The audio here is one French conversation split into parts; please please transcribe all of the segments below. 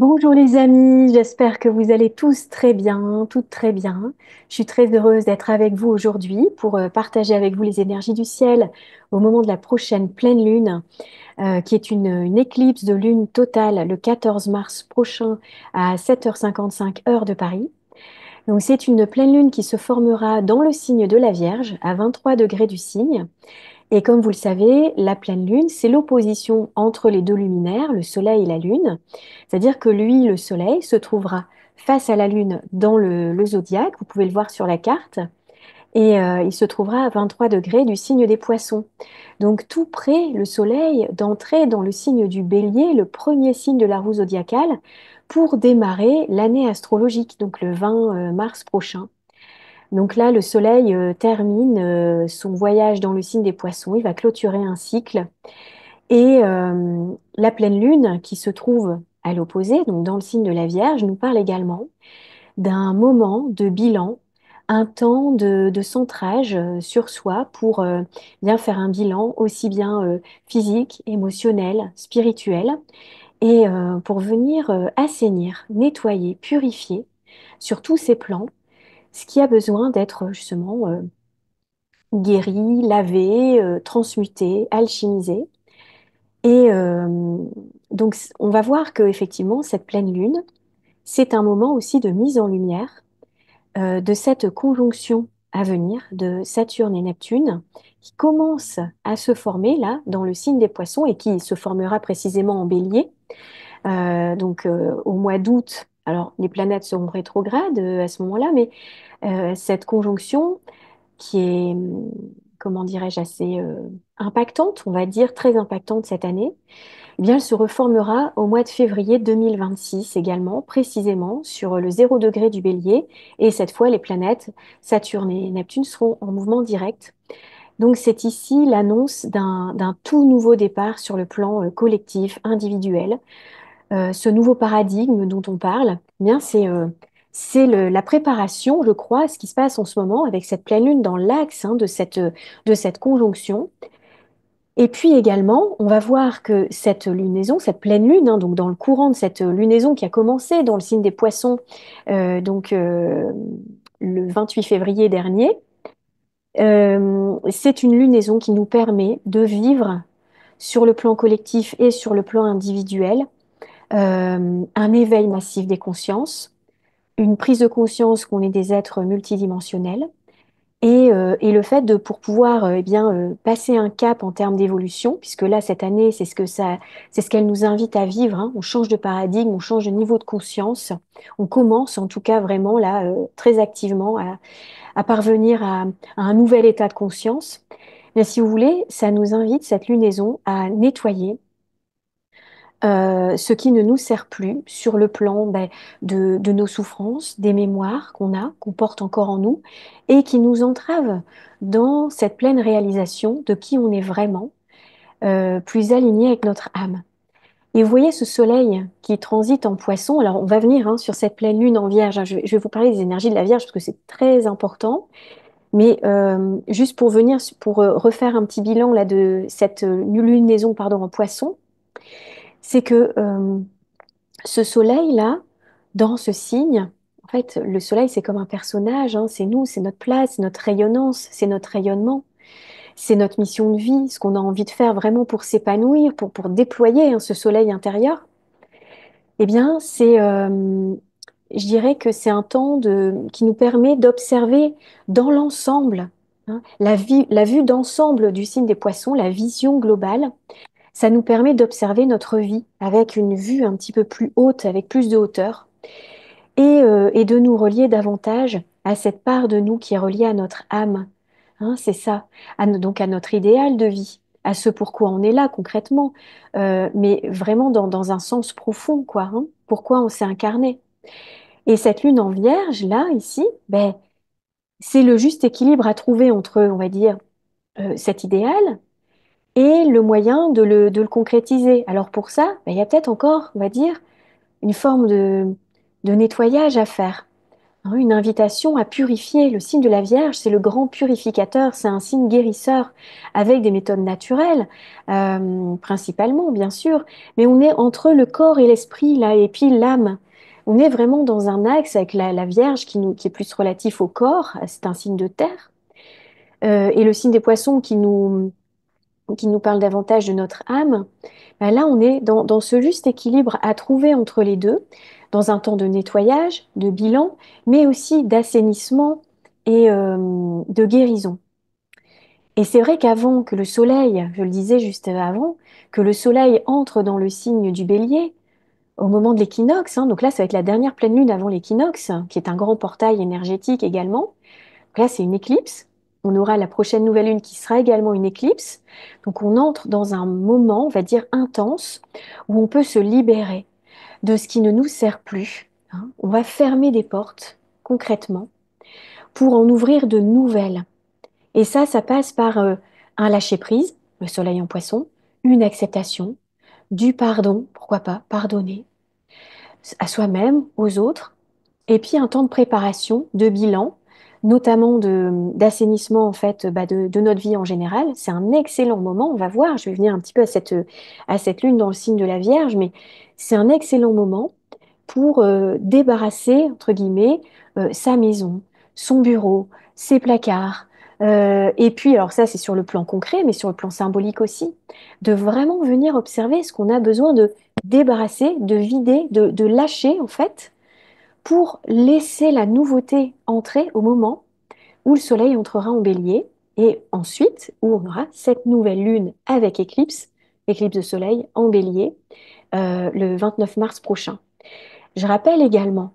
Bonjour les amis, j'espère que vous allez tous très bien, toutes très bien. Je suis très heureuse d'être avec vous aujourd'hui pour partager avec vous les énergies du ciel au moment de la prochaine pleine lune, qui est une éclipse de lune totale le 14 mars prochain à 7h55 heure de Paris. Donc c'est une pleine lune qui se formera dans le signe de la Vierge à 23 degrés du signe. Et comme vous le savez, la pleine lune, c'est l'opposition entre les deux luminaires, le soleil et la lune. C'est-à-dire que lui, le soleil, se trouvera face à la lune dans le zodiaque, vous pouvez le voir sur la carte, et il se trouvera à 23 degrés du signe des poissons. Donc tout près, le soleil, d'entrer dans le signe du bélier, le premier signe de la roue zodiacale, pour démarrer l'année astrologique, donc le 20 mars prochain. Donc là, le Soleil termine son voyage dans le signe des Poissons. Il va clôturer un cycle. Et la pleine lune, qui se trouve à l'opposé, donc dans le signe de la Vierge, nous parle également d'un moment de bilan, un temps de centrage sur soi pour bien faire un bilan aussi bien physique, émotionnel, spirituel, et pour venir assainir, nettoyer, purifier sur tous ces plans ce qui a besoin d'être justement guéri, lavé, transmuté, alchimisé. Et donc, on va voir que effectivement, cette pleine lune, c'est un moment aussi de mise en lumière de cette conjonction à venir de Saturne et Neptune, qui commence à se former là, dans le signe des Poissons, et qui se formera précisément en Bélier. Au mois d'août, alors les planètes seront rétrogrades à ce moment-là, mais cette conjonction qui est, comment dirais-je, assez impactante, on va dire, très impactante cette année, eh bien, elle se reformera au mois de février 2026 également, précisément sur le 0 degré du Bélier. Et cette fois, les planètes Saturne et Neptune seront en mouvement direct. Donc, c'est ici l'annonce d'un tout nouveau départ sur le plan collectif, individuel. Ce nouveau paradigme dont on parle, eh bien, la préparation, je crois, à ce qui se passe en ce moment avec cette pleine lune dans l'axe de cette conjonction. Et puis également, on va voir que cette lunaison, cette pleine lune, hein, donc dans le courant de cette lunaison qui a commencé dans le signe des Poissons, le 28 février dernier, c'est une lunaison qui nous permet de vivre sur le plan collectif et sur le plan individuel un éveil massif des consciences, une prise de conscience qu'on est des êtres multidimensionnels et le fait de pour pouvoir passer un cap en termes d'évolution, puisque là cette année c'est ce qu'elle nous invite à vivre, hein. On change de paradigme, on change de niveau de conscience, on commence en tout cas vraiment là très activement à parvenir à un nouvel état de conscience. Mais si vous voulez, ça nous invite cette lunaison à nettoyer ce qui ne nous sert plus sur le plan de nos souffrances, des mémoires qu'on a, qu'on porte encore en nous, et qui nous entravent dans cette pleine réalisation de qui on est vraiment, plus aligné avec notre âme. Et vous voyez ce soleil qui transite en poisson, alors on va venir hein, sur cette pleine lune en vierge, hein. Je vais vous parler des énergies de la vierge parce que c'est très important, mais juste pour venir, pour refaire un petit bilan là, de cette lunaison pardon, en poisson, c'est que ce soleil-là, dans ce signe, en fait, le soleil, c'est comme un personnage, hein, c'est nous, c'est notre place, c'est notre rayonnance, c'est notre rayonnement, c'est notre mission de vie, ce qu'on a envie de faire vraiment pour s'épanouir, pour déployer hein, ce soleil intérieur. Eh bien, je dirais que c'est un temps qui nous permet d'observer dans l'ensemble, hein, la vue d'ensemble du signe des poissons, la vision globale. Ça nous permet d'observer notre vie avec une vue un petit peu plus haute, avec plus de hauteur et de nous relier davantage à cette part de nous qui est reliée à notre âme. Hein, c'est ça, donc à notre idéal de vie, à ce pourquoi on est là concrètement, mais vraiment dans un sens profond, quoi. Hein, pourquoi on s'est incarné. Et cette lune en vierge, là, ici, ben, c'est le juste équilibre à trouver entre, on va dire, cet idéal et le moyen de le concrétiser. Alors pour ça, ben, il y a peut-être encore, on va dire, une forme de nettoyage à faire. hein, une invitation à purifier. Le signe de la Vierge, c'est le grand purificateur, c'est un signe guérisseur avec des méthodes naturelles, principalement, bien sûr, mais on est entre le corps et l'esprit, là, et puis l'âme. On est vraiment dans un axe avec la Vierge qui est plus relatif au corps, c'est un signe de terre, et le signe des poissons qui nous parle davantage de notre âme. Ben là, on est dans ce juste équilibre à trouver entre les deux, dans un temps de nettoyage, de bilan, mais aussi d'assainissement et de guérison. Et c'est vrai qu'avant que le soleil, je le disais juste avant, que le soleil entre dans le signe du bélier, au moment de l'équinoxe, hein, donc là, ça va être la dernière pleine lune avant l'équinoxe, qui est un grand portail énergétique également. Donc là, c'est une éclipse. On aura la prochaine nouvelle lune qui sera également une éclipse. Donc on entre dans un moment, on va dire, intense, où on peut se libérer de ce qui ne nous sert plus, hein. On va fermer des portes, concrètement, pour en ouvrir de nouvelles. Et ça passe par un lâcher-prise, le soleil en poisson, une acceptation, du pardon, pourquoi pas, pardonner à soi-même, aux autres, et puis un temps de préparation, de bilan, notamment d'assainissement en fait de notre vie en général. C'est un excellent moment, on va voir, je vais venir un petit peu à cette lune dans le signe de la Vierge, mais c'est un excellent moment pour débarrasser, entre guillemets, sa maison, son bureau, ses placards. Et puis, alors ça, c'est sur le plan concret, mais sur le plan symbolique aussi, de vraiment venir observer ce qu'on a besoin de débarrasser, de vider, de lâcher, en fait, pour laisser la nouveauté entrer au moment où le soleil entrera en bélier, et ensuite où on aura cette nouvelle lune avec éclipse, éclipse de soleil en bélier, le 29 mars prochain. Je rappelle également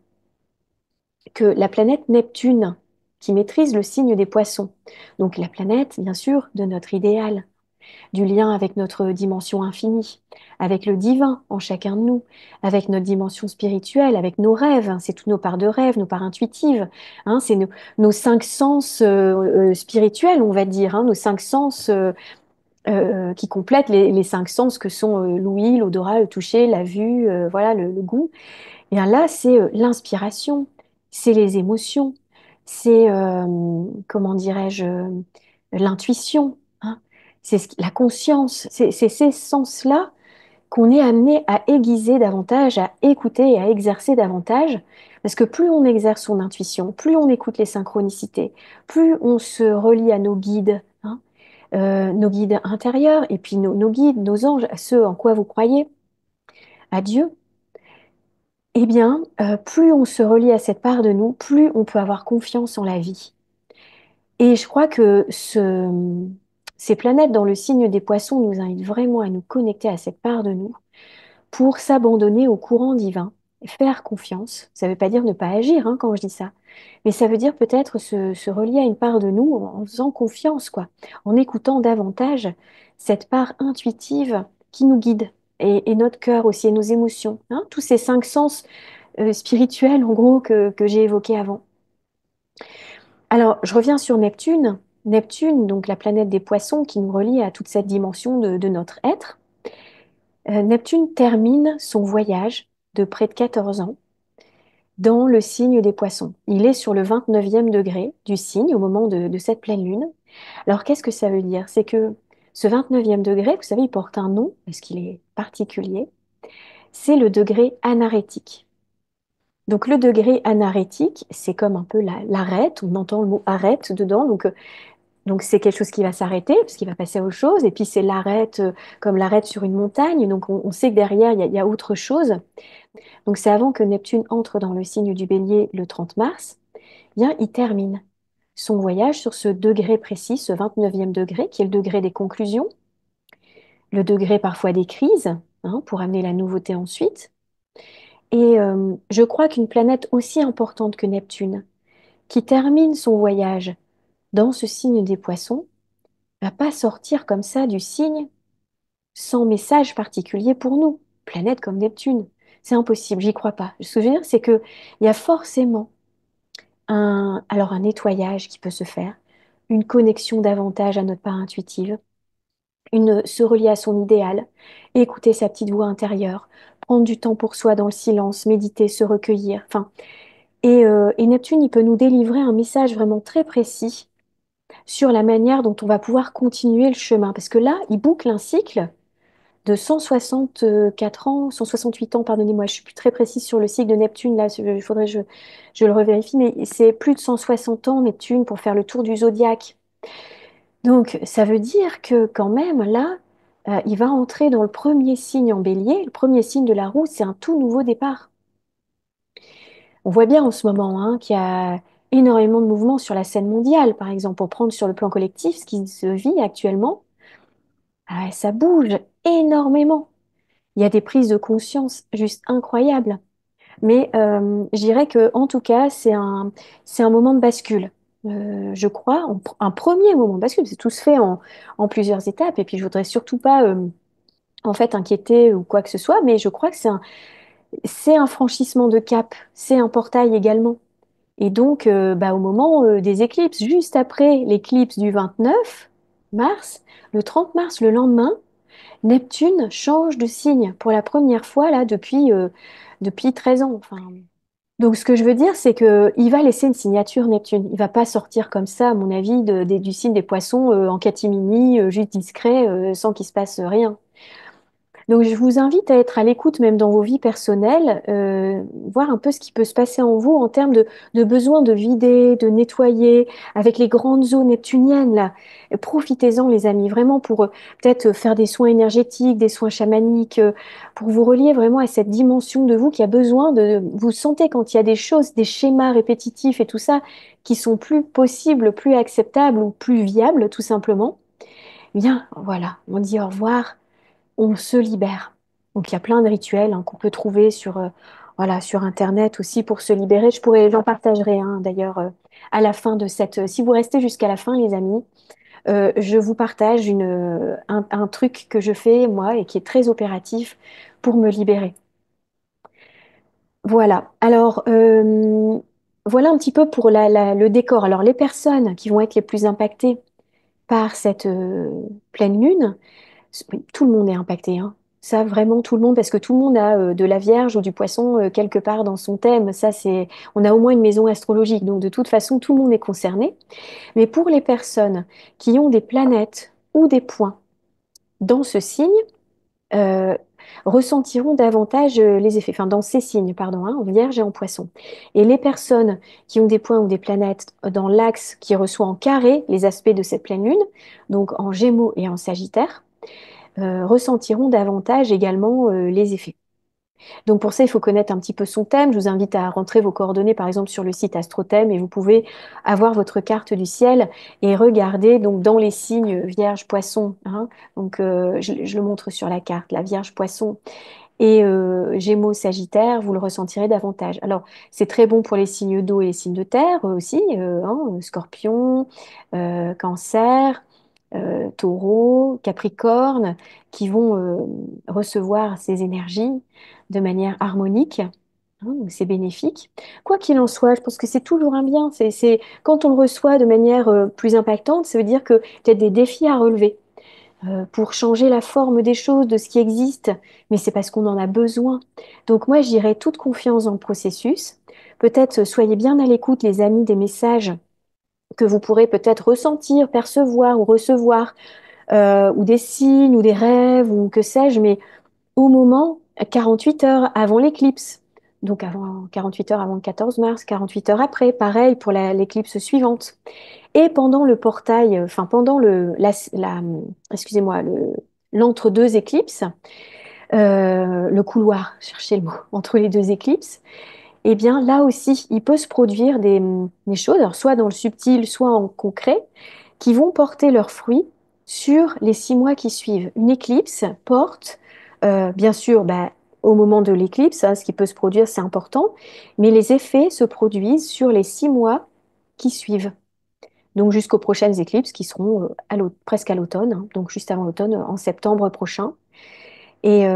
que la planète Neptune, qui maîtrise le signe des poissons, donc la planète, bien sûr, de notre idéal, du lien avec notre dimension infinie, avec le divin en chacun de nous, avec notre dimension spirituelle, avec nos rêves, hein, c'est toutes nos parts de rêve, nos parts intuitives, hein, c'est nos cinq sens spirituels, on va dire, hein, nos cinq sens qui complètent les cinq sens que sont l'ouïe, l'odorat, le toucher, la vue, voilà, le goût. Et bien là, c'est l'inspiration, c'est les émotions, c'est, comment dirais-je, l'intuition, hein. La conscience, c'est ces sens-là qu'on est amené à aiguiser davantage, à écouter et à exercer davantage, parce que plus on exerce son intuition, plus on écoute les synchronicités, plus on se relie à nos guides, hein, nos guides intérieurs, et puis nos guides, nos anges, ceux en quoi vous croyez, à Dieu, eh bien, plus on se relie à cette part de nous, plus on peut avoir confiance en la vie. Et je crois que ces planètes dans le signe des poissons nous invitent vraiment à nous connecter à cette part de nous pour s'abandonner au courant divin, faire confiance. Ça ne veut pas dire ne pas agir, hein, quand je dis ça, mais ça veut dire peut-être se relier à une part de nous en faisant confiance, quoi, en écoutant davantage cette part intuitive qui nous guide, et notre cœur aussi, et nos émotions, hein, tous ces cinq sens spirituel, en gros, que j'ai évoqué avant. Alors, je reviens sur Neptune. Neptune, donc la planète des poissons qui nous relie à toute cette dimension de notre être. Neptune termine son voyage de près de 14 ans dans le signe des poissons. Il est sur le 29e degré du signe au moment de cette pleine lune. Alors, qu'est-ce que ça veut dire? C'est que ce 29e degré, vous savez, il porte un nom, parce qu'il est particulier, c'est le degré anarétique. Donc le degré anarétique, c'est comme un peu l'arête, on entend le mot arête dedans, donc c'est quelque chose qui va s'arrêter, parce qu'il va passer à autre chose, et puis c'est l'arête, comme l'arête sur une montagne, donc on sait que derrière, il y a autre chose. Donc c'est avant que Neptune entre dans le signe du Bélier le 30 mars, eh bien il termine son voyage sur ce degré précis, ce 29e degré, qui est le degré des conclusions, le degré parfois des crises, hein, pour amener la nouveauté ensuite. Et je crois qu'une planète aussi importante que Neptune, qui termine son voyage dans ce signe des poissons, va pas sortir comme ça du signe sans message particulier pour nous, planète comme Neptune. C'est impossible, j'y crois pas. Ce que je veux dire, c'est que il y a forcément alors un nettoyage qui peut se faire, une connexion davantage à notre part intuitive, se relier à son idéal, écouter sa petite voix intérieure, prendre du temps pour soi dans le silence, méditer, se recueillir. Enfin, Et Neptune, il peut nous délivrer un message vraiment très précis sur la manière dont on va pouvoir continuer le chemin. Parce que là, il boucle un cycle de 164 ans, 168 ans, pardonnez-moi, je suis plus très précise sur le cycle de Neptune, là, il faudrait que je le revérifie, mais c'est plus de 160 ans, Neptune, pour faire le tour du zodiaque. Donc, ça veut dire que quand même, là, il va entrer dans le premier signe en bélier. Le premier signe de la roue, c'est un tout nouveau départ. On voit bien en ce moment hein, qu'il y a énormément de mouvements sur la scène mondiale, par exemple, pour prendre sur le plan collectif ce qui se vit actuellement. Ah, ça bouge énormément. Il y a des prises de conscience juste incroyables. Mais je dirais que, en tout cas, c'est un moment de bascule. Je crois, un premier moment de bascule. C'est tout se fait en plusieurs étapes. Et puis, je voudrais surtout pas, en fait, inquiéter ou quoi que ce soit. Mais je crois que c'est un franchissement de cap. C'est un portail également. Et donc, bah, au moment des éclipses, juste après l'éclipse du 29 mars, le 30 mars, le lendemain, Neptune change de signe pour la première fois là depuis 13 ans. Enfin, donc, ce que je veux dire, c'est que il va laisser une signature Neptune. Il va pas sortir comme ça, à mon avis, du signe des poissons en catimini, juste discret, sans qu'il se passe rien. Donc, je vous invite à être à l'écoute, même dans vos vies personnelles, voir un peu ce qui peut se passer en vous en termes de besoin de vider, de nettoyer, avec les grandes eaux neptuniennes, là. Profitez-en, les amis, vraiment pour peut-être faire des soins énergétiques, des soins chamaniques, pour vous relier vraiment à cette dimension de vous qui a besoin vous sentez quand il y a des choses, des schémas répétitifs et tout ça, qui sont plus possibles, plus acceptables ou plus viables, tout simplement. Bien, voilà, on dit au revoir, on se libère. Donc il y a plein de rituels hein, qu'on peut trouver voilà, sur Internet aussi pour se libérer. J'en partagerai un d'ailleurs à la fin de cette. Si vous restez jusqu'à la fin, les amis, je vous partage un truc que je fais moi et qui est très opératif pour me libérer. Voilà. Alors voilà un petit peu pour le décor. Alors les personnes qui vont être les plus impactées par cette pleine lune. Oui, tout le monde est impacté, hein. Ça, vraiment, tout le monde, parce que tout le monde a de la Vierge ou du Poisson quelque part dans son thème. Ça, on a au moins une maison astrologique. Donc, de toute façon, tout le monde est concerné. Mais pour les personnes qui ont des planètes ou des points dans ce signe, euh, ressentiront davantage les effets, enfin dans ces signes, pardon, hein, en Vierge et en Poisson. Et les personnes qui ont des points ou des planètes dans l'axe qui reçoit en carré les aspects de cette pleine lune, donc en Gémeaux et en Sagittaire, ressentiront davantage également les effets. Donc pour ça, il faut connaître un petit peu son thème. Je vous invite à rentrer vos coordonnées, par exemple, sur le site AstroThème et vous pouvez avoir votre carte du ciel et regarder donc dans les signes Vierge, Poisson. Hein, donc je le montre sur la carte, la Vierge, Poisson et Gémeaux, Sagittaire, vous le ressentirez davantage. Alors c'est très bon pour les signes d'eau et les signes de terre aussi, hein, Scorpion, Cancer. Taureau, Capricorne, qui vont recevoir ces énergies de manière harmonique. Hein, donc c'est bénéfique. Quoi qu'il en soit, je pense que c'est toujours un bien. Quand on le reçoit de manière plus impactante, ça veut dire que il y a des défis à relever pour changer la forme des choses, de ce qui existe, mais c'est parce qu'on en a besoin. Donc moi, j'irai toute confiance dans le processus. Peut-être soyez bien à l'écoute, les amis, des messages que vous pourrez peut-être ressentir, percevoir ou recevoir ou des signes, ou des rêves, ou que sais-je, mais au moment, 48 heures avant l'éclipse, donc 48 heures avant le 14 mars, 48 heures après, pareil pour l'éclipse suivante. Et pendant le portail, enfin pendant excusez-moi, l'entre-deux éclipses, le couloir, cherchez le mot, entre les deux éclipses, eh bien là aussi, il peut se produire des choses, alors soit dans le subtil, soit en concret, qui vont porter leurs fruits sur les 6 mois qui suivent. Une éclipse porte, bien sûr, bah, au moment de l'éclipse, hein, ce qui peut se produire, c'est important, mais les effets se produisent sur les 6 mois qui suivent. Donc jusqu'aux prochaines éclipses qui seront presque à l'automne, hein, donc juste avant l'automne, en septembre prochain. Et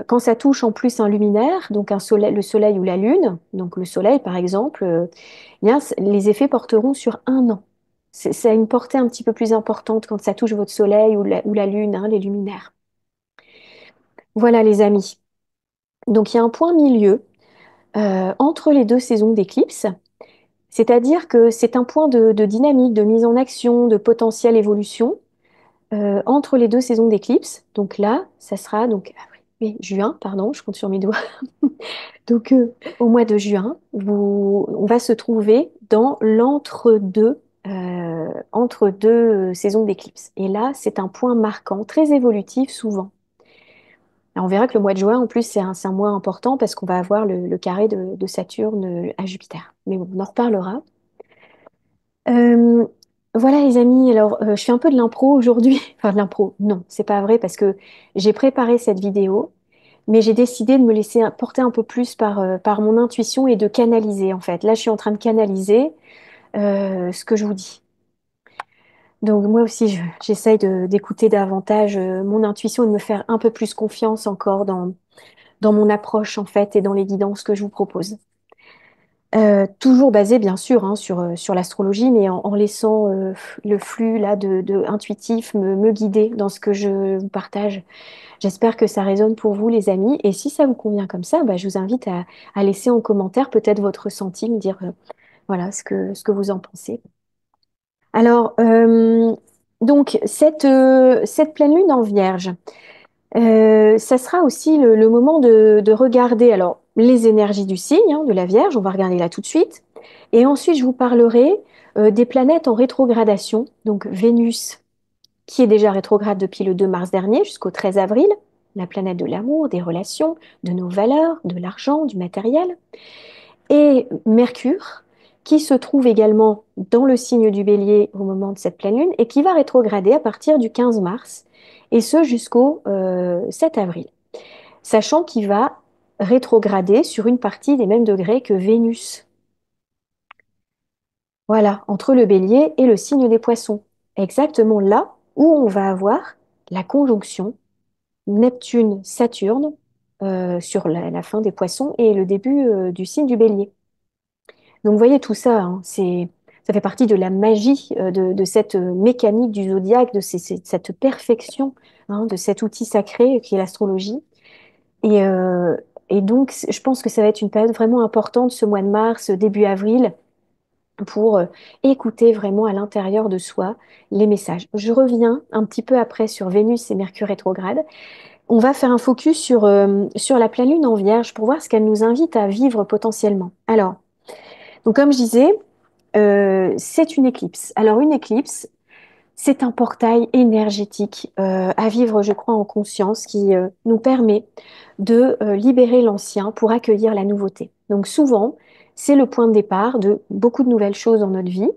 quand ça touche en plus un luminaire, donc le soleil ou la lune, donc le soleil par exemple, eh bien, les effets porteront sur un an. C'est une portée un petit peu plus importante quand ça touche votre soleil ou la lune, hein, les luminaires. Voilà les amis. Donc il y a un point milieu. entre les deux saisons d'éclipse. C'est-à-dire que c'est un point de dynamique, de mise en action, de potentielle évolution entre les deux saisons d'éclipse. Donc là, ça sera donc avril, mai, juin, pardon, je compte sur mes doigts. Donc au mois de juin, on va se trouver dans l'entre-deux, entre deux saisons d'éclipse. Et là, c'est un point marquant, très évolutif souvent. Alors, on verra que le mois de juin, en plus, c'est un mois important parce qu'on va avoir le carré de Saturne à Jupiter. Mais bon, on en reparlera. Euh, voilà les amis, alors je fais un peu de l'impro aujourd'hui. Enfin de l'impro, non, c'est pas vrai parce que j'ai préparé cette vidéo, mais j'ai décidé de me laisser porter un peu plus par mon intuition et de canaliser en fait. Là, je suis en train de canaliser ce que je vous dis. Donc moi aussi, j'essaye d'écouter davantage mon intuition et de me faire un peu plus confiance encore dans mon approche en fait et dans les guidances que je vous propose. Toujours basé bien sûr hein, sur l'astrologie, mais en laissant le flux là intuitif me guider dans ce que je vous partage. J'espère que ça résonne pour vous les amis. Et si ça vous convient comme ça, bah, je vous invite à laisser en commentaire peut-être votre ressenti, me dire voilà ce que vous en pensez. Alors, donc cette pleine lune en Vierge. Ça sera aussi le moment de regarder alors les énergies du signe hein, de la Vierge, on va regarder là tout de suite. Et ensuite, je vous parlerai des planètes en rétrogradation, donc Vénus, qui est déjà rétrograde depuis le 2 mars dernier jusqu'au 13 avril, la planète de l'amour, des relations, de nos valeurs, de l'argent, du matériel et Mercure, qui se trouve également dans le signe du Bélier au moment de cette pleine lune et qui va rétrograder à partir du 15 mars, et ce jusqu'au 7 avril, sachant qu'il va rétrograder sur une partie des mêmes degrés que Vénus. Voilà, entre le Bélier et le signe des Poissons, exactement là où on va avoir la conjonction Neptune-Saturne sur la fin des Poissons et le début du signe du Bélier. Donc, vous voyez tout ça, hein, ça fait partie de la magie de cette mécanique du zodiaque, cette perfection hein, de cet outil sacré qui est l'astrologie. Et, euh, et donc, je pense que ça va être une période vraiment importante, ce mois de mars, début avril, pour écouter vraiment à l'intérieur de soi les messages. Je reviens un petit peu après sur Vénus et Mercure rétrograde. On va faire un focus sur la pleine lune en Vierge pour voir ce qu'elle nous invite à vivre potentiellement. Alors, donc comme je disais, c'est une éclipse. Alors une éclipse, c'est un portail énergétique à vivre, je crois, en conscience qui nous permet de libérer l'ancien pour accueillir la nouveauté. Donc souvent, c'est le point de départ de beaucoup de nouvelles choses dans notre vie,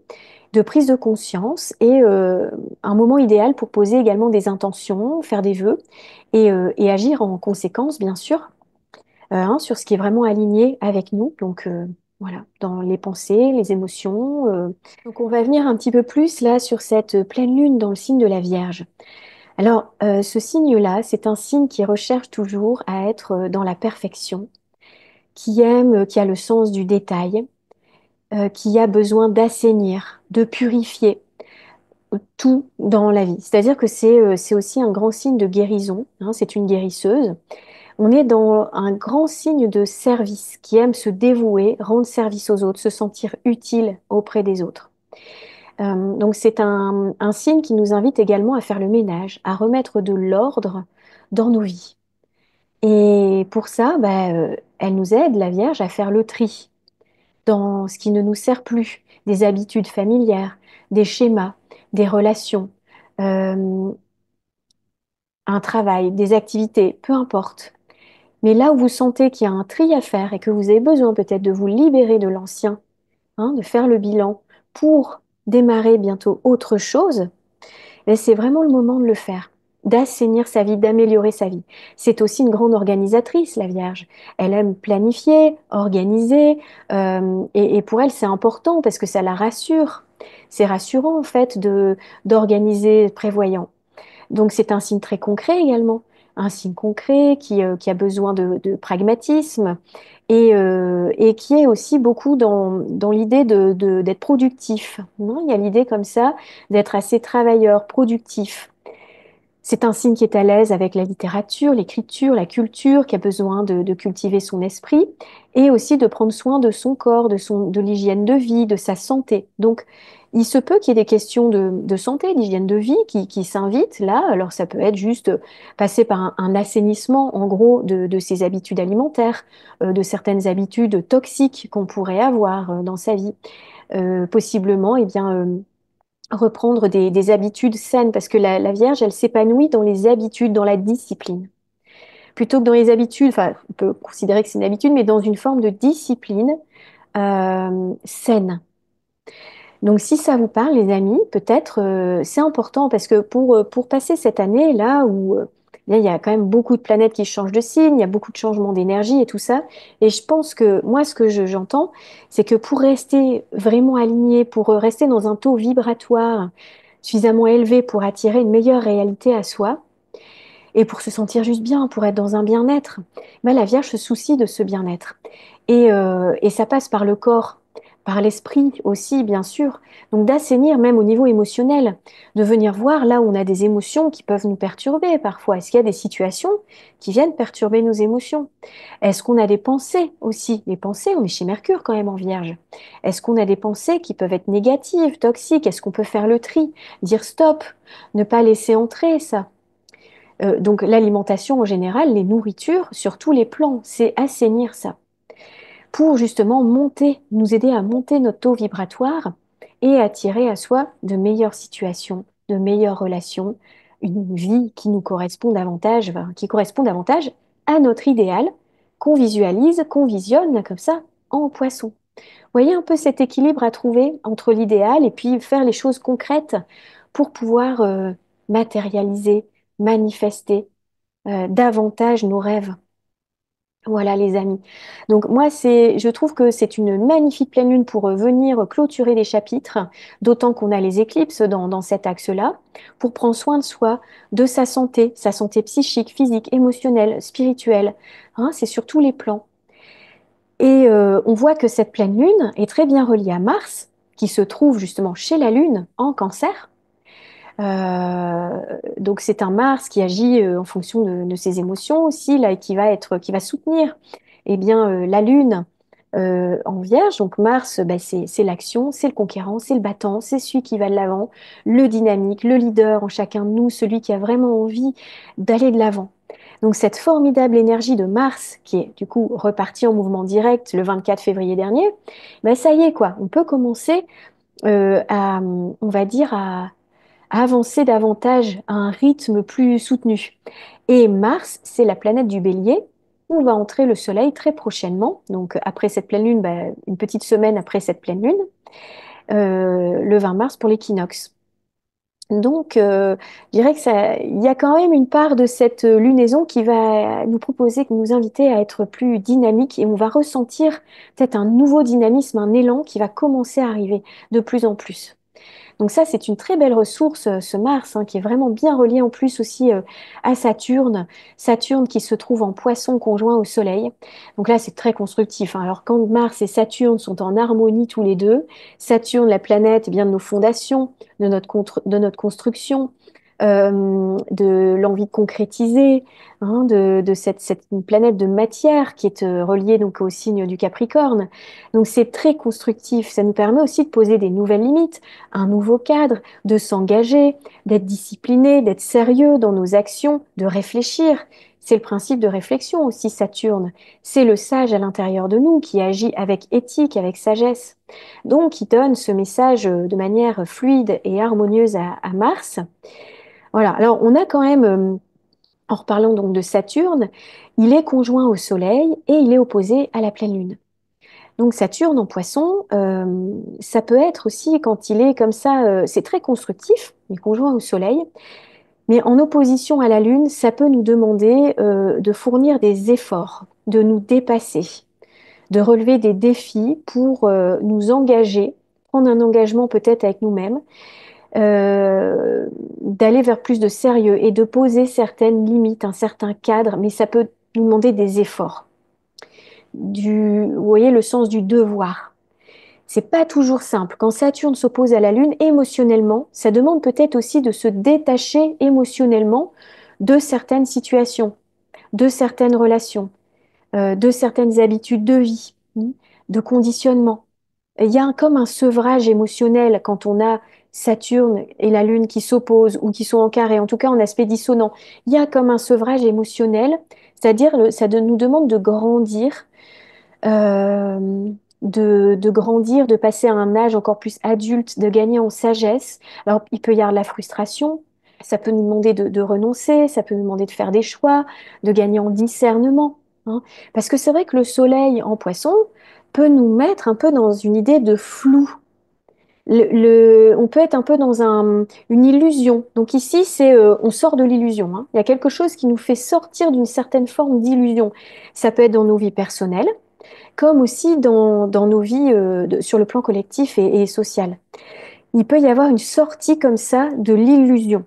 de prise de conscience et un moment idéal pour poser également des intentions, faire des vœux et agir en conséquence, bien sûr hein, sur ce qui est vraiment aligné avec nous. Donc voilà, dans les pensées, les émotions. Donc on va venir un petit peu plus là sur cette pleine lune dans le signe de la Vierge. Alors ce signe-là, c'est un signe qui recherche toujours à être dans la perfection, qui aime, qui a le sens du détail, qui a besoin d'assainir, de purifier tout dans la vie. C'est-à-dire que c'est aussi un grand signe de guérison, hein, c'est une guérisseuse. On est dans un grand signe de service qui aime se dévouer, rendre service aux autres, se sentir utile auprès des autres. Donc c'est un signe qui nous invite également à faire le ménage, à remettre de l'ordre dans nos vies. Et pour ça, bah, elle nous aide, la Vierge, à faire le tri dans ce qui ne nous sert plus, des habitudes familières, des schémas, des relations, euh, un travail, des activités, peu importe. Mais là où vous sentez qu'il y a un tri à faire et que vous avez besoin peut-être de vous libérer de l'ancien, hein, de faire le bilan pour démarrer bientôt autre chose, ben c'est vraiment le moment de le faire, d'assainir sa vie, d'améliorer sa vie. C'est aussi une grande organisatrice, la Vierge. Elle aime planifier, organiser, et pour elle, c'est important parce que ça la rassure. C'est rassurant en fait de d'organiser prévoyant. Donc c'est un signe très concret également, un signe concret qui a besoin de pragmatisme et qui est aussi beaucoup dans l'idée d'être productif. Non, il y a l'idée comme ça d'être assez travailleur, productif. C'est un signe qui est à l'aise avec la littérature, l'écriture, la culture, qui a besoin de cultiver son esprit et aussi de prendre soin de son corps, de l'hygiène de vie, de sa santé. Donc, il se peut qu'il y ait des questions de santé, d'hygiène de vie qui s'invitent là. Alors, ça peut être juste passer par un assainissement, en gros, de ses habitudes alimentaires, de certaines habitudes toxiques qu'on pourrait avoir dans sa vie. Possiblement, eh bien, reprendre des habitudes saines, parce que la Vierge, elle s'épanouit dans les habitudes, dans la discipline. Plutôt que dans les habitudes, enfin, on peut considérer que c'est une habitude, mais dans une forme de discipline saine. Donc, si ça vous parle, les amis, peut-être c'est important parce que pour passer cette année là où là, il y a quand même beaucoup de planètes qui changent de signe, il y a beaucoup de changements d'énergie et tout ça. Et je pense que moi, ce que j'entends, c'est que pour rester vraiment aligné, pour rester dans un taux vibratoire suffisamment élevé pour attirer une meilleure réalité à soi, et pour se sentir juste bien, pour être dans un bien-être, ben, la Vierge se soucie de ce bien-être. Et ça passe par le corps, par l'esprit aussi, bien sûr. Donc d'assainir même au niveau émotionnel, de venir voir là où on a des émotions qui peuvent nous perturber parfois. Est-ce qu'il y a des situations qui viennent perturber nos émotions? Est-ce qu'on a des pensées aussi? Les pensées, on est chez Mercure quand même en Vierge. Est-ce qu'on a des pensées qui peuvent être négatives, toxiques? Est-ce qu'on peut faire le tri? Dire stop, ne pas laisser entrer ça? Donc l'alimentation en général, les nourritures, sur tous les plans, c'est assainir ça pour justement monter, nous aider à monter notre taux vibratoire et attirer à soi de meilleures situations, de meilleures relations, une vie qui nous correspond davantage, enfin, qui correspond davantage à notre idéal qu'on visualise, qu'on visionne comme ça en poisson. Vous voyez un peu cet équilibre à trouver entre l'idéal et puis faire les choses concrètes pour pouvoir matérialiser, manifester davantage nos rêves. Voilà les amis. Donc moi je trouve que c'est une magnifique pleine lune pour venir clôturer les chapitres, d'autant qu'on a les éclipses dans cet axe-là, pour prendre soin de soi, de sa santé psychique, physique, émotionnelle, spirituelle. Hein, c'est sur tous les plans. Et on voit que cette pleine lune est très bien reliée à Mars, qui se trouve justement chez la Lune en Cancer. Euh, donc c'est un Mars qui agit en fonction de ses émotions aussi là et qui va soutenir eh bien la Lune en Vierge. Donc Mars, bah, c'est l'action, c'est le conquérant, c'est le battant, c'est celui qui va de l'avant, le dynamique, le leader en chacun de nous, celui qui a vraiment envie d'aller de l'avant. Donc cette formidable énergie de Mars qui est du coup repartie en mouvement direct le 24 février dernier, bah, ça y est quoi, on peut commencer on va dire à avancer davantage à un rythme plus soutenu. Et Mars, c'est la planète du Bélier, où va entrer le Soleil très prochainement, donc après cette pleine lune, bah, une petite semaine après cette pleine lune, le 20 mars pour l'équinoxe. Donc, je dirais que il y a quand même une part de cette lunaison qui va nous proposer, nous inviter à être plus dynamique et on va ressentir peut-être un nouveau dynamisme, un élan qui va commencer à arriver de plus en plus. Donc ça, c'est une très belle ressource, ce Mars, hein, qui est vraiment bien relié en plus aussi à Saturne. Saturne qui se trouve en Poisson conjoint au Soleil. Donc là, c'est très constructif, hein. Alors quand Mars et Saturne sont en harmonie tous les deux, Saturne, la planète eh bien, de nos fondations, de notre construction, de l'envie de concrétiser, hein, de cette planète de matière qui est reliée donc au signe du Capricorne. Donc c'est très constructif. Ça nous permet aussi de poser des nouvelles limites, un nouveau cadre, de s'engager, d'être discipliné, d'être sérieux dans nos actions, de réfléchir. C'est le principe de réflexion aussi, Saturne. C'est le sage à l'intérieur de nous qui agit avec éthique, avec sagesse. Donc, qui donne ce message de manière fluide et harmonieuse à Mars. Voilà. Alors, on a quand même, en reparlant donc de Saturne, il est conjoint au Soleil et il est opposé à la pleine Lune. Donc Saturne en Poisson, ça peut être aussi quand il est comme ça, c'est très constructif, il est conjoint au Soleil, mais en opposition à la Lune, ça peut nous demander de fournir des efforts, de nous dépasser, de relever des défis pour nous engager, prendre un engagement peut-être avec nous-mêmes, d'aller vers plus de sérieux et de poser certaines limites, un certain cadre, mais ça peut nous demander des efforts. Vous voyez le sens du devoir. C'est pas toujours simple. Quand Saturne s'oppose à la Lune, émotionnellement, ça demande peut-être aussi de se détacher émotionnellement de certaines situations, de certaines relations, de certaines habitudes de vie, de conditionnement. Il y a comme un sevrage émotionnel quand on a Saturne et la Lune qui s'opposent ou qui sont en carré, en tout cas en aspect dissonant. Il y a comme un sevrage émotionnel, c'est-à-dire nous demande de grandir, euh, de grandir, de passer à un âge encore plus adulte, de gagner en sagesse. Alors, il peut y avoir de la frustration, ça peut nous demander de renoncer, ça peut nous demander de faire des choix, de gagner en discernement, hein. Parce que c'est vrai que le soleil en poisson peut nous mettre un peu dans une idée de flou. On peut être un peu dans une illusion. Donc ici, on sort de l'illusion, hein. Il y a quelque chose qui nous fait sortir d'une certaine forme d'illusion. Ça peut être dans nos vies personnelles, comme aussi dans nos vies sur le plan collectif et social. Il peut y avoir une sortie comme ça de l'illusion.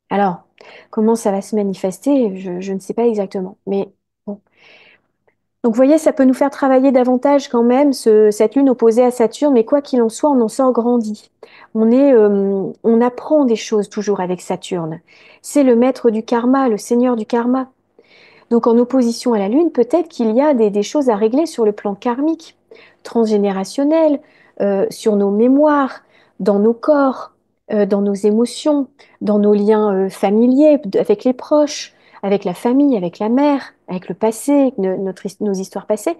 Alors, comment ça va se manifester? Je ne sais pas exactement. Mais bon. Donc, vous voyez, ça peut nous faire travailler davantage quand même, cette lune opposée à Saturne, mais quoi qu'il en soit, on en sort grandi. On apprend des choses toujours avec Saturne. C'est le maître du karma, le seigneur du karma. Donc en opposition à la Lune, peut-être qu'il y a des choses à régler sur le plan karmique, transgénérationnel, sur nos mémoires, dans nos corps, dans nos émotions, dans nos liens familiers, avec les proches, avec la famille, avec la mère, avec le passé, avec nos histoires passées.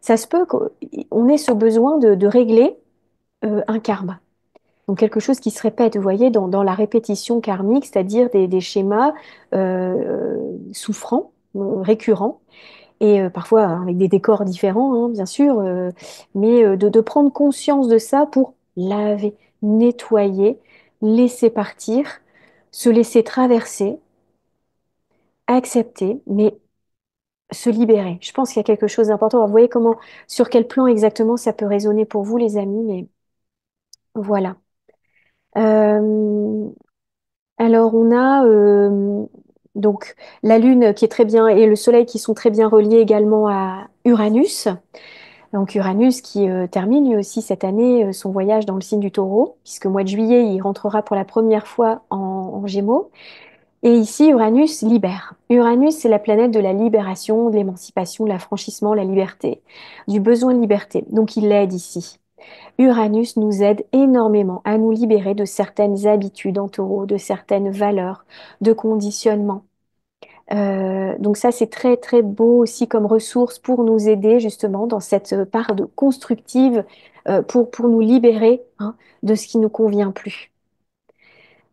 Ça se peut qu'on ait ce besoin de régler un karma. Donc quelque chose qui se répète, vous voyez, dans la répétition karmique, c'est-à-dire des schémas souffrants, récurrents, et parfois avec des décors différents, hein, bien sûr, mais de prendre conscience de ça pour laver, nettoyer, laisser partir, se laisser traverser, accepter, mais se libérer. Je pense qu'il y a quelque chose d'important. Alors, vous voyez sur quel plan exactement ça peut résonner pour vous, les amis, mais voilà. Euh, Alors, on a donc la Lune qui est très bien et le Soleil qui sont très bien reliés également à Uranus. Donc, Uranus qui termine lui aussi cette année son voyage dans le signe du Taureau, puisque au mois de juillet, il rentrera pour la première fois en Gémeaux. Et ici, Uranus libère. Uranus, c'est la planète de la libération, de l'émancipation, de l'affranchissement, la liberté, du besoin de liberté. Donc, il l'aide ici. Uranus nous aide énormément à nous libérer de certaines habitudes en taureau, de certaines valeurs, de conditionnements. Donc ça, c'est très, très beau aussi comme ressource pour nous aider justement dans cette part de constructive pour nous libérer, hein, de ce qui ne nous convient plus.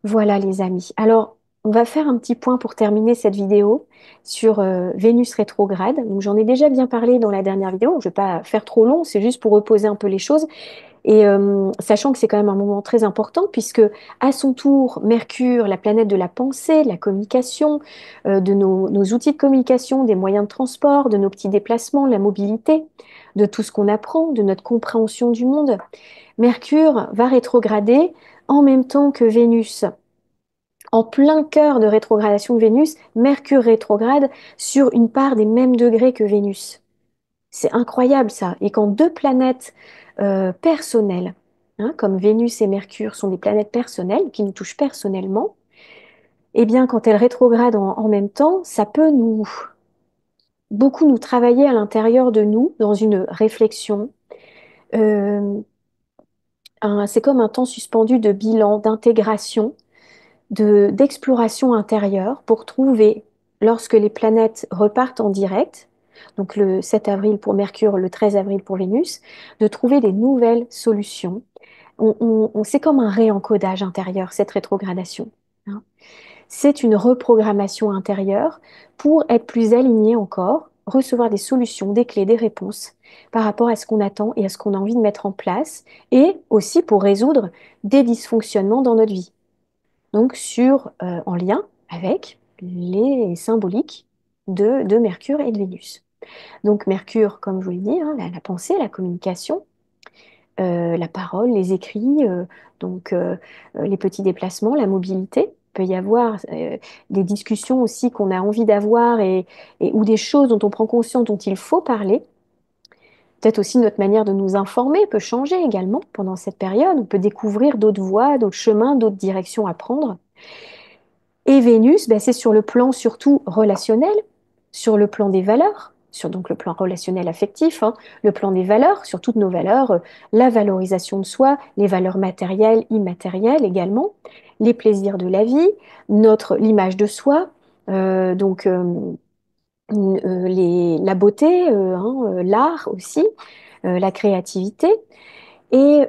Voilà les amis. Alors, on va faire un petit point pour terminer cette vidéo sur Vénus rétrograde. Donc, j'en ai déjà bien parlé dans la dernière vidéo. Je ne vais pas faire trop long, c'est juste pour reposer un peu les choses. Et sachant que c'est quand même un moment très important, puisque à son tour, Mercure, la planète de la pensée, de la communication, de nos outils de communication, des moyens de transport, de nos petits déplacements, la mobilité, de tout ce qu'on apprend, de notre compréhension du monde, Mercure va rétrograder en même temps que Vénus. En plein cœur de rétrogradation de Vénus, Mercure rétrograde sur une part des mêmes degrés que Vénus. C'est incroyable ça. Et quand deux planètes personnelles, hein, comme Vénus et Mercure, sont des planètes personnelles qui nous touchent personnellement, eh bien, quand elles rétrogradent en même temps, ça peut beaucoup nous travailler à l'intérieur de nous, dans une réflexion. Euh, c'est comme un temps suspendu de bilan, d'intégration, d'exploration intérieure pour trouver, lorsque les planètes repartent en direct, donc le 7 avril pour Mercure, le 13 avril pour Vénus, de trouver des nouvelles solutions. C'est comme un réencodage intérieur, cette rétrogradation, hein. C'est une reprogrammation intérieure pour être plus aligné encore, recevoir des solutions, des clés, des réponses par rapport à ce qu'on attend et à ce qu'on a envie de mettre en place, et aussi pour résoudre des dysfonctionnements dans notre vie. Donc en lien avec les symboliques de Mercure et de Vénus. Donc Mercure, comme je vous l'ai dit, hein, la pensée, la communication, la parole, les écrits, les petits déplacements, la mobilité. Il peut y avoir des discussions aussi qu'on a envie d'avoir ou des choses dont on prend conscience dont il faut parler. Peut-être aussi notre manière de nous informer peut changer également pendant cette période. On peut découvrir d'autres voies, d'autres chemins, d'autres directions à prendre. Et Vénus, ben, c'est sur le plan surtout relationnel, sur le plan des valeurs, sur donc le plan relationnel affectif, hein, le plan des valeurs, sur toutes nos valeurs, la valorisation de soi, les valeurs matérielles, immatérielles également, les plaisirs de la vie, l'image de soi, donc la beauté, hein, l'art aussi, la créativité. Et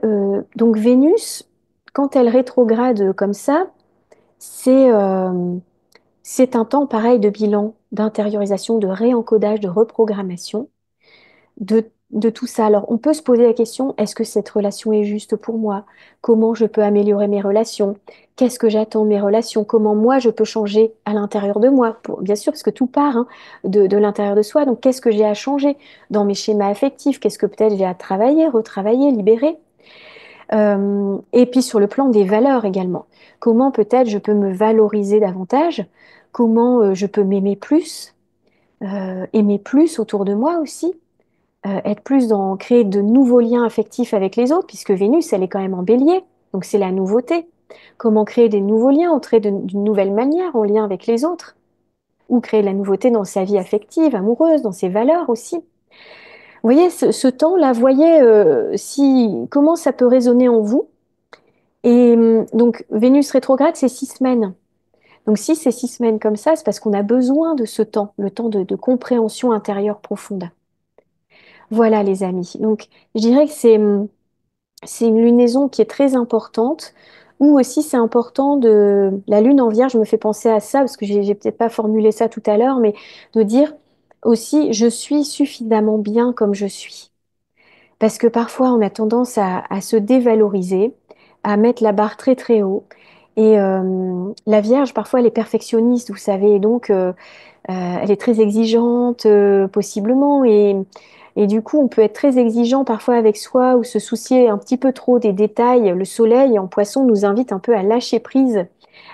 donc Vénus, quand elle rétrograde comme ça, c'est c'est un temps pareil de bilan, d'intériorisation, de réencodage, de reprogrammation de tout ça. Alors, on peut se poser la question, est-ce que cette relation est juste pour moi? Comment je peux améliorer mes relations? Qu'est-ce que j'attends de mes relations? Comment moi, je peux changer à l'intérieur de moi? Bien sûr, parce que tout part hein, de l'intérieur de soi. Donc, qu'est-ce que j'ai à changer dans mes schémas affectifs? Qu'est-ce que peut-être j'ai à travailler, retravailler, libérer? Et puis, sur le plan des valeurs également. Comment peut-être je peux me valoriser davantage? Comment je peux m'aimer plus? Aimer plus autour de moi aussi, être plus dans créer de nouveaux liens affectifs avec les autres, puisque Vénus, elle est quand même en bélier, donc c'est la nouveauté. Comment créer des nouveaux liens, entrer d'une nouvelle manière en lien avec les autres, ou créer de la nouveauté dans sa vie affective, amoureuse, dans ses valeurs aussi. Vous voyez, ce temps-là, voyez comment ça peut résonner en vous. Et donc, Vénus rétrograde, c'est 6 semaines. Donc, si c'est 6 semaines comme ça, c'est parce qu'on a besoin de ce temps, le temps de compréhension intérieure profonde. Voilà, les amis. Donc, je dirais que c'est une lunaison qui est très importante, ou aussi c'est important la lune en Vierge me fait penser à ça, parce que j'ai peut-être pas formulé ça tout à l'heure, mais de dire aussi, je suis suffisamment bien comme je suis. Parce que parfois, on a tendance à se dévaloriser, à mettre la barre très très haut. Et la Vierge, parfois, elle est perfectionniste, vous savez, et donc elle est très exigeante, possiblement, et du coup, on peut être très exigeant parfois avec soi ou se soucier un petit peu trop des détails. Le soleil en poisson nous invite un peu à lâcher prise,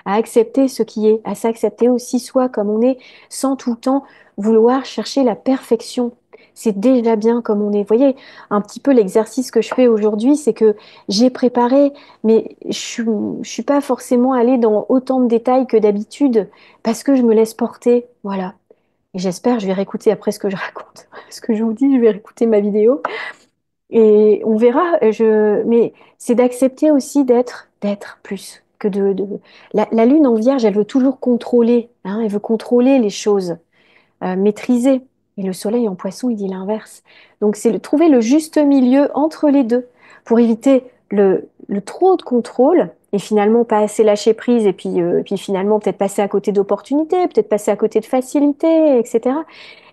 à accepter ce qui est, à s'accepter aussi soi comme on est, sans tout le temps vouloir chercher la perfection. C'est déjà bien comme on est. Vous voyez, un petit peu l'exercice que je fais aujourd'hui, c'est que j'ai préparé, mais je suis pas forcément allée dans autant de détails que d'habitude parce que je me laisse porter. Voilà. Et j'espère, je vais réécouter après ce que je raconte, ce que je vous dis, je vais réécouter ma vidéo et on verra. Mais c'est d'accepter aussi d'être plus que La lune en Vierge, elle veut toujours contrôler, hein, elle veut contrôler les choses, maîtriser. Et le Soleil en Poisson, il dit l'inverse. Donc c'est trouver le juste milieu entre les deux pour éviter le trop de contrôle et finalement pas assez lâcher prise puis finalement peut-être passer à côté d'opportunités, peut-être passer à côté de facilités, etc.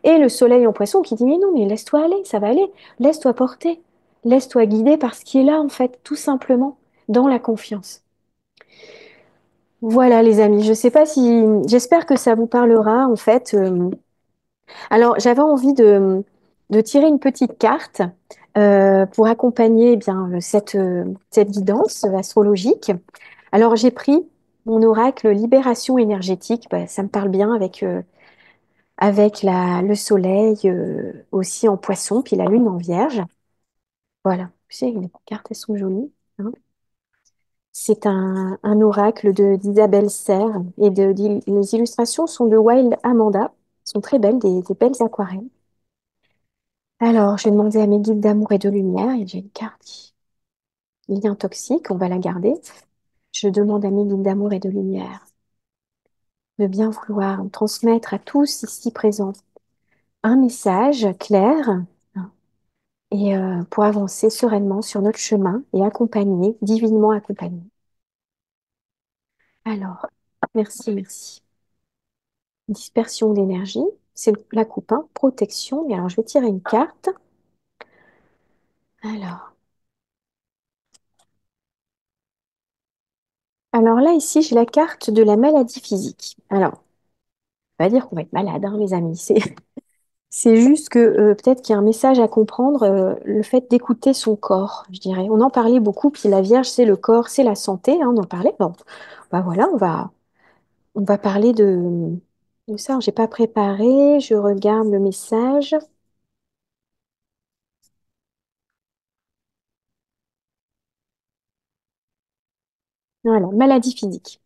Et le Soleil en Poisson qui dit mais non, mais laisse-toi aller, ça va aller, laisse-toi porter, laisse-toi guider par ce qui est là en fait, tout simplement, dans la confiance. Voilà les amis, je sais pas si, j'espère que ça vous parlera en fait. Alors, j'avais envie de tirer une petite carte pour accompagner eh bien, cette guidance astrologique. Alors, j'ai pris mon oracle Libération énergétique. Bah, ça me parle bien avec le soleil aussi en poisson, puis la lune en vierge. Voilà, vous savez, les cartes, elles sont jolies, hein. C'est un oracle d'Isabelle Serre et les illustrations sont de Wild Amanda. Elles sont très belles, des belles aquarelles. Alors, je vais demander à mes guides d'amour et de lumière. Il y a déjà une carte lien toxique, on va la garder. Je demande à mes guides d'amour et de lumière de bien vouloir transmettre à tous ici présents un message clair hein, et pour avancer sereinement sur notre chemin et accompagner, divinement accompagné. Alors, merci, merci. Dispersion d'énergie, c'est la coupe 1, protection. Et alors, je vais tirer une carte. Alors, alors là, ici, j'ai la carte de la maladie physique. Alors, pas dire qu'on va être malade, hein, les amis. C'est juste que peut-être qu'il y a un message à comprendre, le fait d'écouter son corps, je dirais. On en parlait beaucoup, puis la Vierge, c'est le corps, c'est la santé, hein, on en parlait. Bon, bah voilà, on va parler de ça. J'ai pas préparé, je regarde le message. Voilà, maladie physique.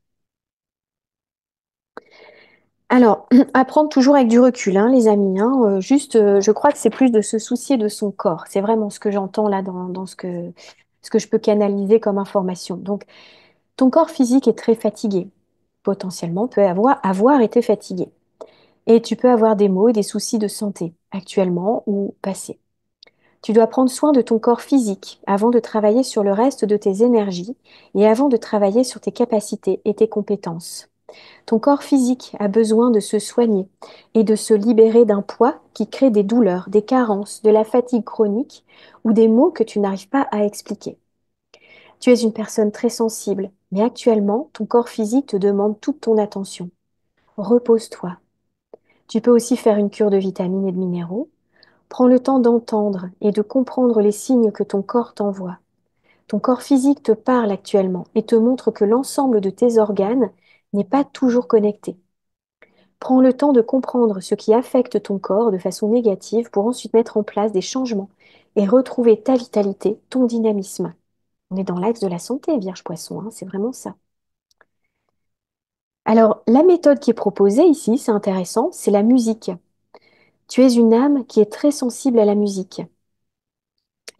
Alors, apprendre toujours avec du recul, hein, les amis. Hein, juste, je crois que c'est plus de se soucier de son corps. C'est vraiment ce que j'entends là dans ce que je peux canaliser comme information. Donc, ton corps physique est très fatigué. Potentiellement, peut avoir été fatigué. Et tu peux avoir des maux et des soucis de santé, actuellement ou passés. Tu dois prendre soin de ton corps physique avant de travailler sur le reste de tes énergies et avant de travailler sur tes capacités et tes compétences. Ton corps physique a besoin de se soigner et de se libérer d'un poids qui crée des douleurs, des carences, de la fatigue chronique ou des maux que tu n'arrives pas à expliquer. Tu es une personne très sensible, mais actuellement, ton corps physique te demande toute ton attention. Repose-toi. Tu peux aussi faire une cure de vitamines et de minéraux. Prends le temps d'entendre et de comprendre les signes que ton corps t'envoie. Ton corps physique te parle actuellement et te montre que l'ensemble de tes organes n'est pas toujours connecté. Prends le temps de comprendre ce qui affecte ton corps de façon négative pour ensuite mettre en place des changements et retrouver ta vitalité, ton dynamisme. On est dans l'axe de la santé, Vierge Poisson, hein, c'est vraiment ça. Alors, la méthode qui est proposée ici, c'est intéressant, c'est la musique. Tu es une âme qui est très sensible à la musique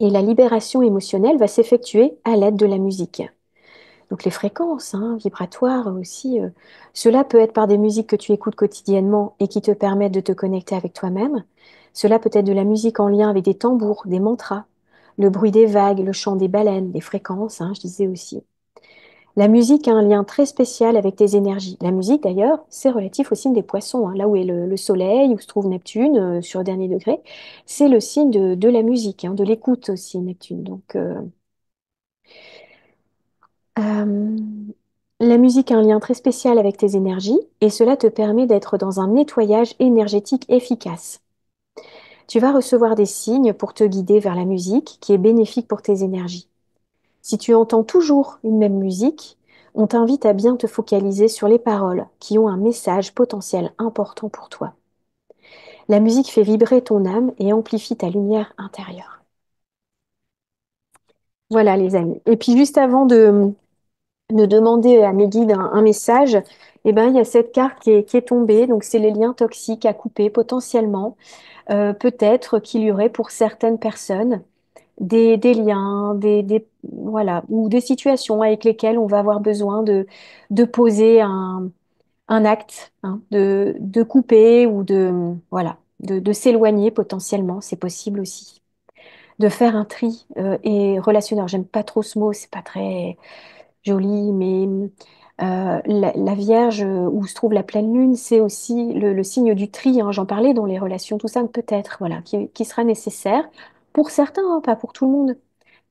et la libération émotionnelle va s'effectuer à l'aide de la musique. Donc les fréquences hein, vibratoires aussi, cela peut être par des musiques que tu écoutes quotidiennement et qui te permettent de te connecter avec toi-même. Cela peut être de la musique en lien avec des tambours, des mantras, le bruit des vagues, le chant des baleines, des fréquences, hein, je disais aussi. La musique a un lien très spécial avec tes énergies. La musique, d'ailleurs, c'est relatif au signe des poissons, hein, là où est le soleil, où se trouve Neptune, sur le dernier degré. C'est le signe de la musique, hein, de l'écoute aussi, Neptune. Donc, Euh, la musique a un lien très spécial avec tes énergies et cela te permet d'être dans un nettoyage énergétique efficace. Tu vas recevoir des signes pour te guider vers la musique qui est bénéfique pour tes énergies. Si tu entends toujours une même musique, on t'invite à bien te focaliser sur les paroles qui ont un message potentiel important pour toi. La musique fait vibrer ton âme et amplifie ta lumière intérieure. Voilà les amis. Et puis juste avant de demander à mes guides un message, eh ben, il y a cette carte qui est tombée. Donc, c'est les liens toxiques à couper potentiellement. Peut-être qu'il y aurait pour certaines personnes des liens, voilà, ou des situations avec lesquelles on va avoir besoin de poser un acte, hein, de couper ou voilà, de s'éloigner potentiellement. C'est possible aussi. De faire un tri et relationnel. J'aime pas trop ce mot, c'est pas très joli, mais la Vierge où se trouve la pleine lune, c'est aussi le signe du tri, hein, j'en parlais dans les relations, tout ça peut-être, voilà, qui sera nécessaire pour certains, hein, pas pour tout le monde,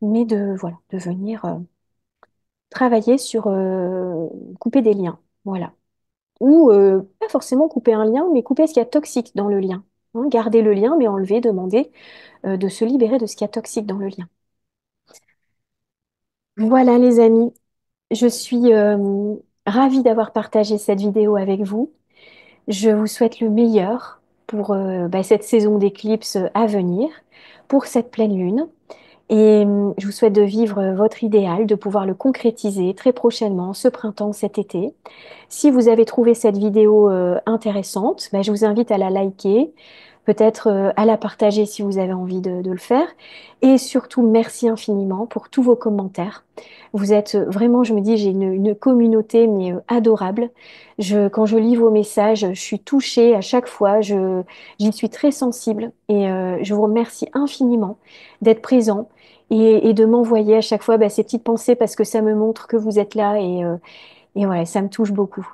mais voilà, de venir travailler sur couper des liens, voilà. Ou pas forcément couper un lien, mais couper ce qu'il y a toxique dans le lien. Hein, garder le lien, mais enlever, demander de se libérer de ce qu'il y a toxique dans le lien. Voilà les amis, je suis ravie d'avoir partagé cette vidéo avec vous. Je vous souhaite le meilleur pour cette saison d'éclipse à venir, pour cette pleine lune. Et je vous souhaite de vivre votre idéal, de pouvoir le concrétiser très prochainement, ce printemps, cet été. Si vous avez trouvé cette vidéo intéressante, je vous invite à la liker, peut-être à la partager si vous avez envie de le faire. Et surtout, merci infiniment pour tous vos commentaires. Vous êtes vraiment, je me dis, j'ai une communauté mais adorable. Quand je lis vos messages, je suis touchée à chaque fois. J'y suis très sensible et je vous remercie infiniment d'être présent et de m'envoyer à chaque fois ces petites pensées parce que ça me montre que vous êtes là et ouais, ça me touche beaucoup.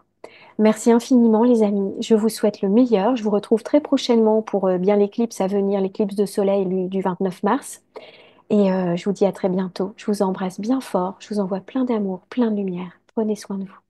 Merci infiniment, les amis. Je vous souhaite le meilleur. Je vous retrouve très prochainement pour bien l'éclipse à venir, l'éclipse de soleil du 29 mars. Et je vous dis à très bientôt. Je vous embrasse bien fort. Je vous envoie plein d'amour, plein de lumière. Prenez soin de vous.